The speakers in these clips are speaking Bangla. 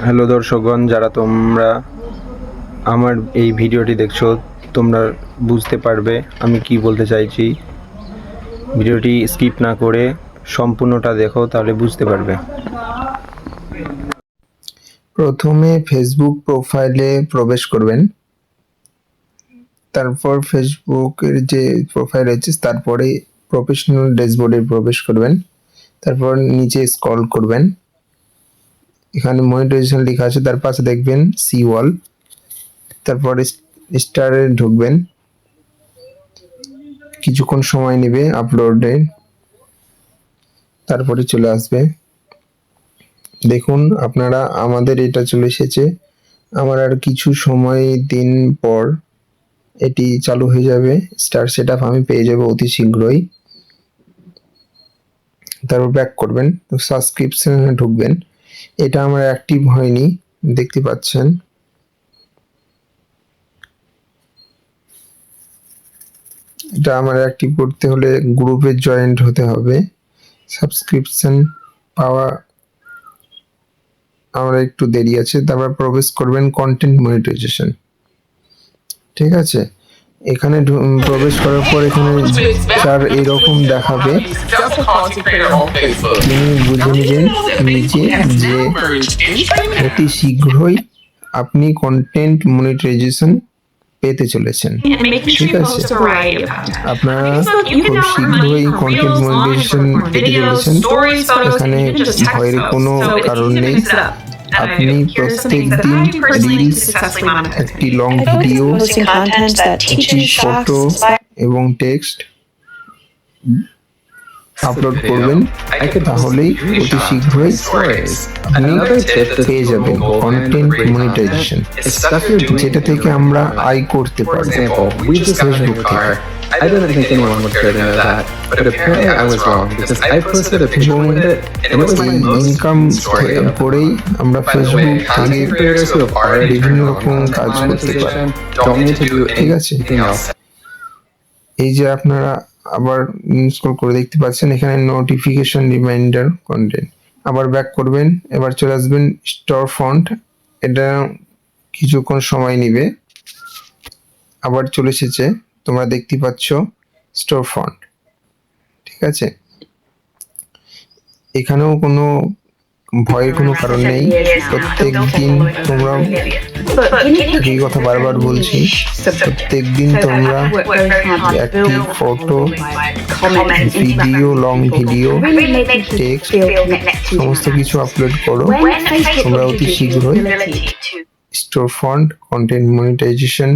হ্যালো দর্শকগণ, যারা তোমরা আমার এই ভিডিওটি দেখছো, তোমরা বুঝতে পারবে আমি কি বলতে চাইছি। ভিডিওটি স্কিপ না করে সম্পূর্ণটা দেখো, তাহলে বুঝতে পারবে। প্রথমে ফেসবুক প্রোফাইলে প্রবেশ করবেন, তারপর ফেসবুকের যে প্রোফাইল আছে তারপরে প্রফেশনাল ড্যাশবোর্ডে প্রবেশ করবেন, তারপর নিচে স্ক্রল করবেন, এখানে মনিটাইজেশন লেখা আছে, তার পাশে দেখবেন সি ওয়াল, তারপরে স্টারে ঢুকবেন। কিছুক্ষণ সময় নেবে আপলোডে, তারপরে চলে আসবে। দেখুন আপনারা, আমাদের এটা চলে এসেছে। আমার আর কিছু সময় দিন পর এটি চালু হয়ে যাবে। স্টার সেটআপ আমি পেয়ে যাব অতি শীঘ্রই। তারপর ব্যাক করবেন, তো সাবস্ক্রিপশনে ঢুকবেন। এটা আমার অ্যাক্টিভ হয়নি, দেখতে পাচ্ছেন। এটা আমার অ্যাক্টিভ করতে হলে গ্রুপে জয়েন্ট হতে হবে। সাবস্ক্রিপশন পাওয়া আমার একটু দেরি আছে। তারপর প্রবেশ করবেন কন্টেন্ট মনিটাইজেশন, ঠিক আছে। এখানে প্রবেশ করার পর এখানে চার এরকম দেখাবে। তিনি বুঝে নেবেন নিজে যে অতি শীঘ্রই আপনি কন্টেন্ট মনিটাইজেশন পেতে চলেছেন, ঠিক আছে। আপনারা খুব শীঘ্রই কন্টেন্ট মনিটাইজেশন পেতে চলেছেন। এখানে ভয়ের কোনো কারণ নেই। আপনি প্রত্যেক দিন রিলস, একটি লং ভিডিও, একটি ফটো এবং টেক্সট আপলোড করবেন, তাহলেই অতি শীঘ্রই আপনি পেয়ে যাবেন কন্টেন্ট মনিটাইজেশন, যেটা থেকে আমরা আয় করতে পারবো ফেসবুক থেকে। I didn't think anyone would care to know that, but apparently I was wrong because I posted a picture with it and it was my most income story ever. করেই আমরা By the way, ফেসবুক থেকে content creators who have already বিভিন্ন turned রকম on কাজ করতে পারি, monetization don't need to do ঠিক আছে। anything else. এই যে আপনারা আবার ইনস্টল করে দেখতে পাচ্ছেন, এখানে নোটিফিকেশন রিমাইন্ডার কন্টেন্ট। আবার ব্যাক করবেন, এবার চলে আসবেন স্টোর ফন্ট। এটা কিছুক্ষণ সময় নেবে, আবার চলে এসেছে। তোমরা দেখতে পাচ্ছ স্টোর ফন্ট, ঠিক আছে। এখানেও কোনো ভয়ের কোনো কারণ নেই। প্রত্যেক দিন তোমরা, এই কথা বারবার বলছি, প্রত্যেক দিন তোমরা একটি photo, video, long video, text সমস্ত কিছু আপলোড করো। তোমরা অতি শীঘ্রই store front, content monetization,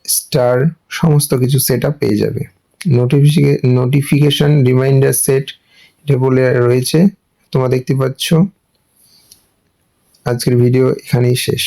star সমস্ত কিছু সেটআপ পেয়ে যাবে। নোটিফিকেশন রিমাইন্ডার সেট এটা বলে রয়েছে, তোমরা দেখতে পাচ্ছ। আজকের ভিডিও এখানেই শেষ।